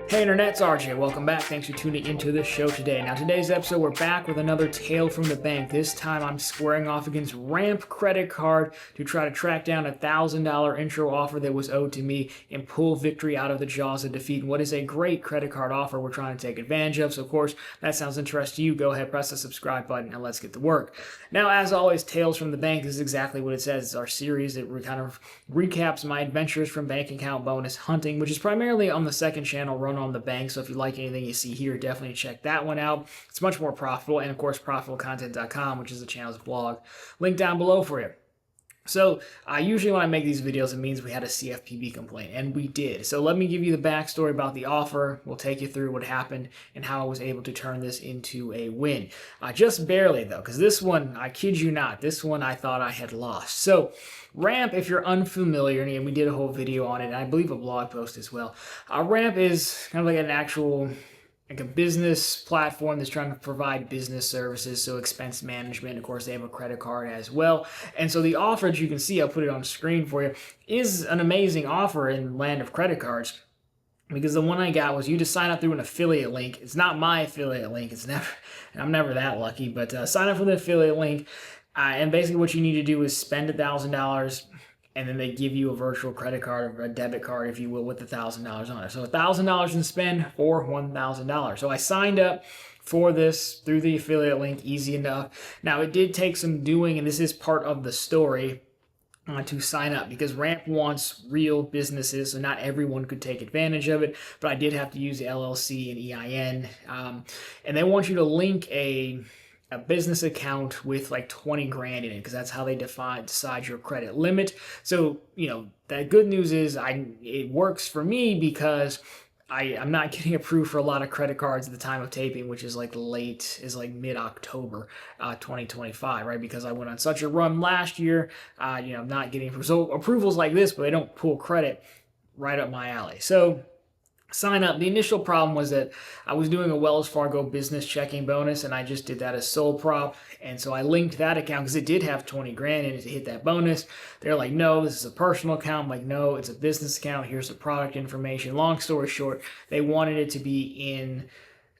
Hey Internet, it's RJ. Welcome back. Thanks for tuning into this show today. Now, today's episode, we're back with another tale from the bank. This time, I'm squaring off against Ramp Credit Card to try to track down a $1,000 intro offer that was owed to me and pull victory out of the jaws of defeat. And what is a great credit card offer we're trying to take advantage of. So, of course, that sounds interesting to you. Go ahead, press the subscribe button, and let's get to work. Now, as always, Tales from the Bank, this is exactly what it says. It's our series that kind of recaps my adventures from bank account bonus hunting, which is primarily on the second channel, run on the bank. So if you like anything you see here, definitely check that one out. It's much more profitable. And of course, profitablecontent.com, which is the channel's blog, link down below for you. So usually when I make these videos, it means we had a CFPB complaint, and we did. So let me give you the backstory about the offer. We'll take you through what happened and how I was able to turn this into a win. Just barely, though, because this one, I kid you not, this one I thought I had lost. So Ramp, if you're unfamiliar, and we did a whole video on it, and I believe a blog post as well. Ramp is kind of like an actual a business platform that's trying to provide business services, so expense management. Of course, they have a credit card as well. And so the offer, as you can see, I'll put it on screen for you, is an amazing offer in land of credit cards. Because the one I got was you just sign up through an affiliate link. It's not my affiliate link. I'm never that lucky, but sign up for the affiliate link. And basically what you need to do is spend $1,000, and then they give you a virtual credit card or a debit card, if you will, with $1,000 on it. So $1,000 in spend for $1,000. So I signed up for this through the affiliate link, easy enough. Now, it did take some doing, and this is part of the story, to sign up, because Ramp wants real businesses, so not everyone could take advantage of it, but I did have to use the LLC and EIN. And they want you to link a business account with like 20 grand in it, because that's how they decide your credit limit. So, you know, the good news is it works for me, because I'm not getting approved for a lot of credit cards at the time of taping, which is like mid-October 2025, right? Because I went on such a run last year, not getting approvals like this, but they don't pull credit right up my alley. So sign up. The initial problem was that I was doing a Wells Fargo business checking bonus, and I just did that as sole prop. And so I linked that account because it did have 20 grand in it to hit that bonus. They're like, no, this is a personal account. I'm like, no, it's a business account. Here's the product information. Long story short, they wanted it to be in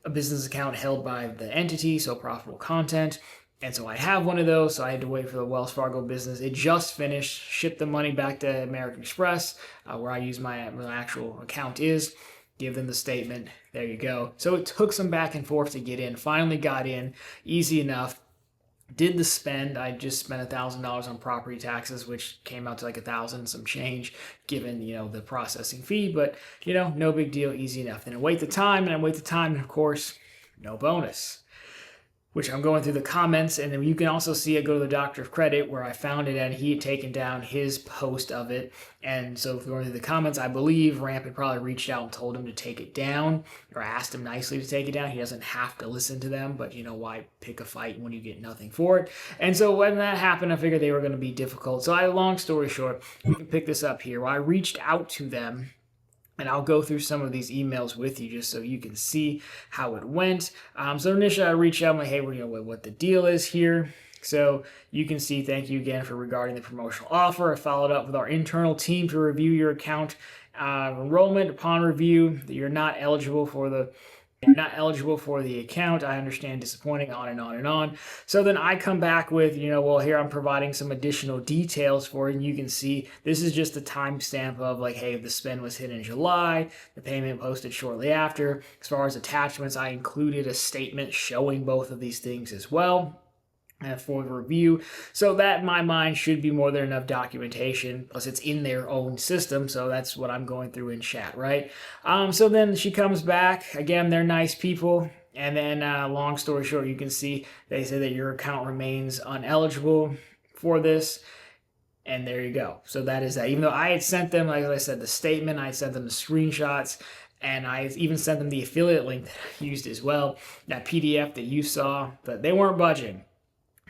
a business account held by the entity, so profitable content. And so I have one of those, so I had to wait for the Wells Fargo business. It just finished, shipped the money back to American Express, where I use my actual account is. Give them the statement. There you go. So it took some back and forth to get in. Finally got in. Easy enough. Did the spend. I just spent $1,000 on property taxes, which came out to like $1,000 some change, given the processing fee. But no big deal. Easy enough. Then I wait the time, and of course, no bonus, which I'm going through the comments, and then you can also see it go to the Doctor of Credit, where I found it, and he had taken down his post of it. And so if you're going through the comments, I believe Ramp had probably reached out and told him to take it down, or asked him nicely to take it down. He doesn't have to listen to them, but why pick a fight when you get nothing for it? And so when that happened, I figured they were going to be difficult. So long story short, we can pick this up here. Well, I reached out to them, and I'll go through some of these emails with you just so you can see how it went. So initially I reached out, I'm like, hey, what the deal is here. So you can see, thank you again for regarding the promotional offer. I followed up with our internal team to review your account enrollment. Upon review, that you're not eligible for the account. I understand, disappointing, on and on and on. So then I come back with, well, here I'm providing some additional details for it. And you can see this is just a timestamp of like, hey, the spend was hit in July, the payment posted shortly after. As far as attachments, I included a statement showing both of these things as well for the review. So that, in my mind, should be more than enough documentation. Plus, it's in their own system, so that's what I'm going through in chat, right? So then she comes back. Again, they're nice people. And then, long story short, you can see they say that your account remains uneligible for this. And there you go. So that is that. Even though I had sent them, like I said, the statement, I sent them the screenshots, and I even sent them the affiliate link that I used as well, that PDF that you saw, but they weren't budging.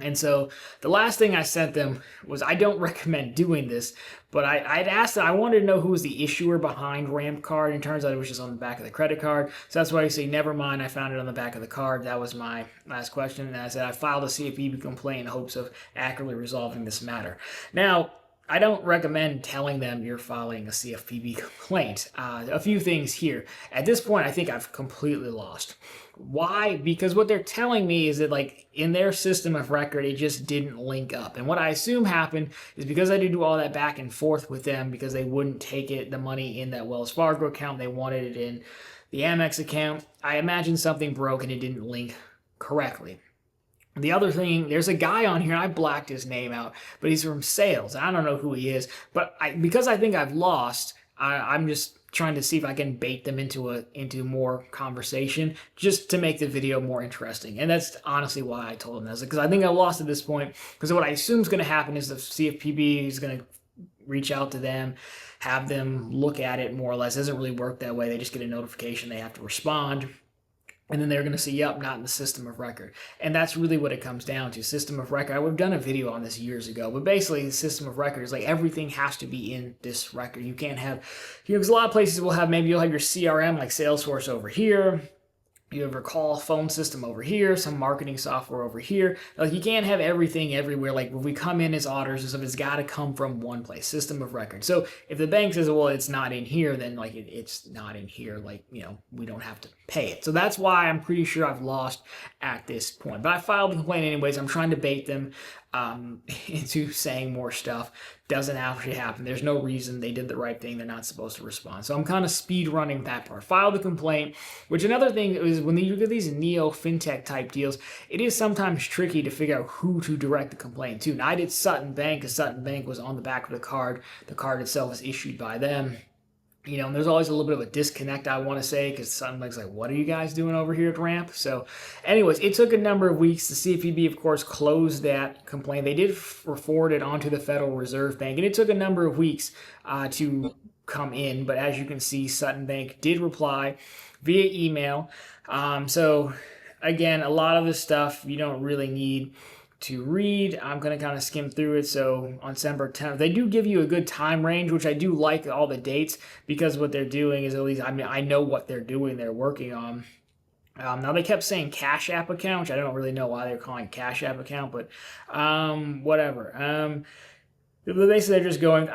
And so the last thing I sent them was, I don't recommend doing this, but I'd asked them, I wanted to know who was the issuer behind Ramp Card, and it turns out it was just on the back of the credit card. So that's why I say, never mind, I found it on the back of the card. That was my last question. And I said, I filed a CFPB complaint in hopes of accurately resolving this matter. Now, I don't recommend telling them you're filing a CFPB complaint. A few things here. At this point, I think I've completely lost. Why? Because what they're telling me is that, like, in their system of record, it just didn't link up. And what I assume happened is because I did do all that back and forth with them because they wouldn't take the money in that Wells Fargo account, they wanted it in the Amex account. I imagine something broke and it didn't link correctly. The other thing, there's a guy on here, I blacked his name out, but he's from sales. I don't know who he is, but because I think I've lost, I'm just trying to see if I can bait them into more conversation just to make the video more interesting. And that's honestly why I told them that, because I think I lost at this point, because what I assume is going to happen is the CFPB is going to reach out to them, have them look at it more or less. It doesn't really work that way. They just get a notification, they have to respond. And then they're going to say, yep, not in the system of record. And that's really what it comes down to, system of record. I've done a video on this years ago, but basically the system of record is like everything has to be in this record. You can't have, because a lot of places will have, maybe you'll have your CRM like Salesforce over here. You have your call phone system over here, some marketing software over here. Like, you can't have everything everywhere. Like, when we come in as auditors and stuff, it's got to come from one place, system of record. So if the bank says, well, it's not in here, then like it's not in here. Like, we don't have to pay it. So that's why I'm pretty sure I've lost at this point. But I filed the complaint anyways. I'm trying to bait them into saying more stuff. Doesn't actually happen. There's no reason. They did the right thing. They're not supposed to respond. So I'm kind of speed running that part. File the complaint, which another thing is when you get these neo fintech type deals, it is sometimes tricky to figure out who to direct the complaint to. Now, I did Sutton Bank because Sutton Bank was on the back of the card. The card itself is issued by them. And there's always a little bit of a disconnect, I want to say, because Sutton Bank's like, what are you guys doing over here at Ramp? So anyways, it took a number of weeks. The CFPB, of course, closed that complaint. They did forward it onto the Federal Reserve Bank, and it took a number of weeks to come in. But as you can see, Sutton Bank did reply via email. So again, a lot of this stuff you don't really need to read. I'm going to kind of skim through it. So on December 10th, they do give you a good time range, which I do like all the dates, because what they're doing is, at least, I know what they're doing, they're working on. Now, they kept saying Cash App account, which I don't really know why they're calling Cash App account, but whatever. Basically, they're just going,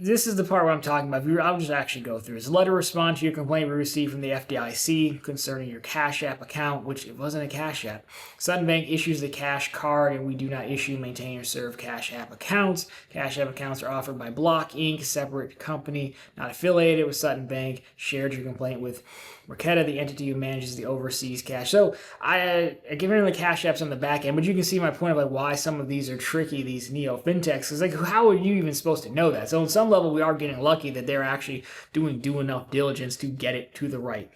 this is the part where I'm talking about. I'll just actually go through this. Letter response to your complaint we received from the FDIC concerning your Cash App account, which it wasn't a Cash App. Sutton Bank issues the cash card, and we do not issue, maintain, or serve Cash App accounts. Cash App accounts are offered by Block, Inc., separate company, not affiliated with Sutton Bank. Shared your complaint with Marquetta, the entity who manages the overseas cash. So I given the Cash Apps on the back end, but you can see my point of like why some of these are tricky, these neo fintechs. It's like, how are you even supposed to know that? So on some level, we are getting lucky that they're actually doing enough diligence to get it to the right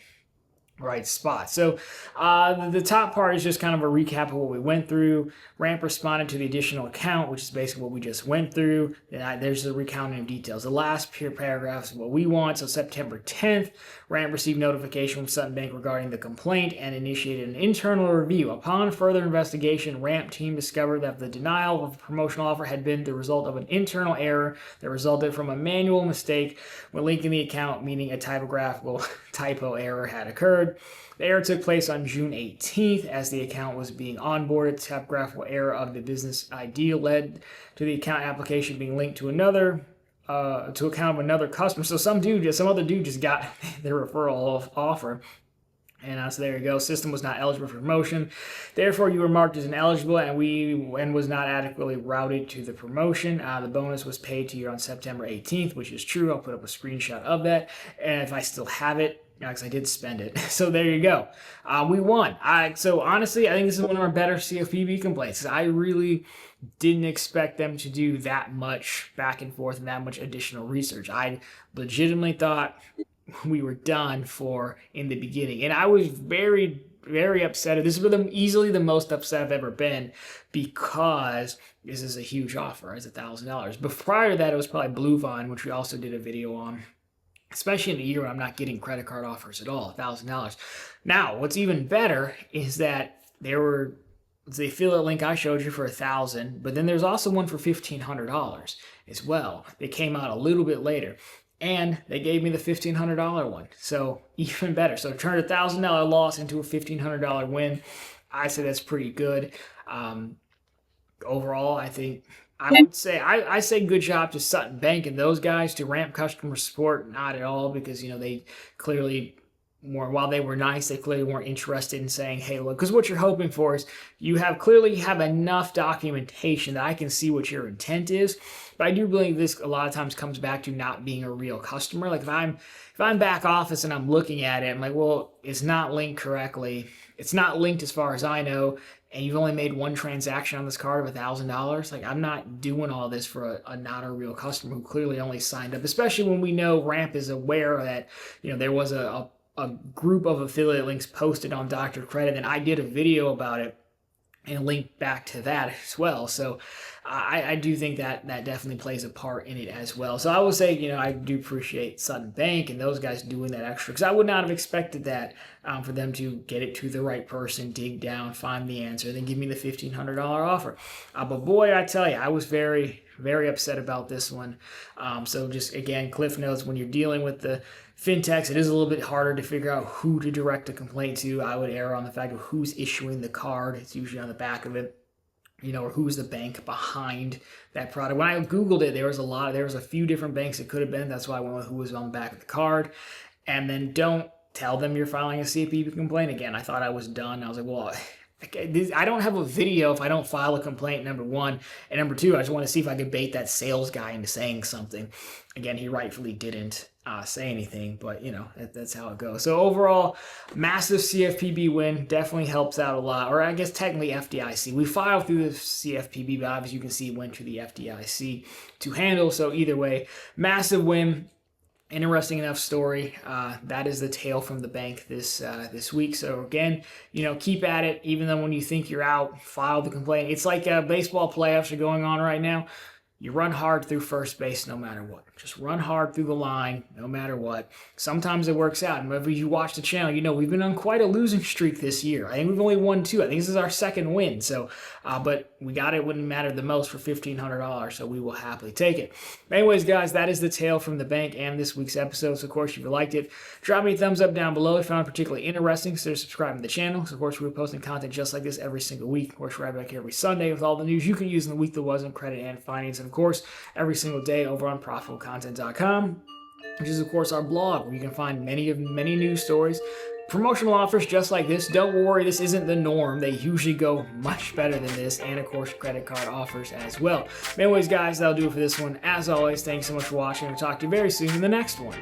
spot. So the top part is just kind of a recap of what we went through. Ramp responded to the additional account, which is basically what we just went through. Then there's the recounting of details. The last paragraph is what we want. So September 10th, Ramp received notification from Sutton Bank regarding the complaint and initiated an internal review. Upon further investigation, Ramp team discovered that the denial of the promotional offer had been the result of an internal error that resulted from a manual mistake when linking the account, meaning a typographical typo error had occurred. The error took place on June 18th as the account was being onboarded. The typographical error of the business ID led to the account application being linked to another account of another customer. So some other dude just got their referral offer. And so there you go. System was not eligible for promotion. Therefore, you were marked as ineligible and was not adequately routed to the promotion. The bonus was paid to you on September 18th, which is true. I'll put up a screenshot of that. And if I still have it, because I did spend it. So there you go. We won. So honestly, I think this is one of our better CFPB complaints. I really didn't expect them to do that much back and forth and that much additional research. I legitimately thought we were done in the beginning. And I was very, very upset. This was easily the most upset I've ever been, because this is a huge offer. It's $1,000. But prior to that, it was probably Bluevine, which we also did a video on. Especially in a year when I'm not getting credit card offers at all, $1,000. Now, what's even better is that they fill a link I showed you for $1,000, but then there's also one for $1,500 as well. They came out a little bit later, and they gave me the $1,500 one, so even better. So turned a $1,000 loss into a $1,500 win. I say that's pretty good. Overall, I think I would say I say good job to Sutton Bank and those guys. To Ramp customer support, not at all, because they clearly while they were nice, they clearly weren't interested in saying, hey, look, because what you're hoping for is you clearly have enough documentation that I can see what your intent is. But I do believe this a lot of times comes back to not being a real customer. Like if I'm back office and I'm looking at it, I'm like, well, it's not linked correctly. It's not linked as far as I know, and you've only made one transaction on this card of $1,000. Like, I'm not doing all this for a not a real customer who clearly only signed up, especially when we know Ramp is aware that there was a group of affiliate links posted on Dr. Credit, and I did a video about it and link back to that as well. So I do think that definitely plays a part in it as well. So I will say, I do appreciate Sutton Bank and those guys doing that extra, because I would not have expected that for them to get it to the right person, dig down, find the answer, then give me the $1,500 offer. But boy, I tell you, I was very, very upset about this one. So just, again, Cliff Notes, when you're dealing with the fintechs, it is a little bit harder to figure out who to direct a complaint to. I would err on the fact of who's issuing the card. It's usually on the back of it, or who's the bank behind that product. When I Googled it, there was a few different banks it could have been. That's why I went with who was on the back of the card. And then don't tell them you're filing a CFPB complaint. Again, I thought I was done. I was like, well, I don't have a video if I don't file a complaint, number one. And number two, I just want to see if I could bait that sales guy into saying something. Again, he rightfully didn't say anything, but that's how it goes. So overall, massive CFPB win, definitely helps out a lot. Or I guess technically FDIC. We filed through the CFPB, but obviously you can see it went to the FDIC to handle. So either way, massive win. Interesting enough story. That is the tale from the bank this week. So again, keep at it. Even though when you think you're out, file the complaint. It's like baseball playoffs are going on right now. You run hard through first base no matter what. Just run hard through the line no matter what. Sometimes it works out. And whenever you watch the channel, we've been on quite a losing streak this year. I think we've only won 2. I think this is our second win. So, but we got it when it mattered the most for $1,500. So we will happily take it. Anyways, guys, that is the tale from the bank and this week's episode. So, of course, if you liked it, drop me a thumbs up down below if you found it particularly interesting. Consider subscribing to the channel. So, of course, we're posting content just like this every single week. Of course, we're right back here every Sunday with all the news you can use in the week that was in credit and finance. And, of course, every single day over on profitablecontent.com, which is, of course, our blog, where you can find many news stories, promotional offers just like this. Don't worry, this isn't the norm. They usually go much better than this, and, of course, credit card offers as well. Anyways, guys, that'll do it for this one. As always, thanks so much for watching. We'll talk to you very soon in the next one.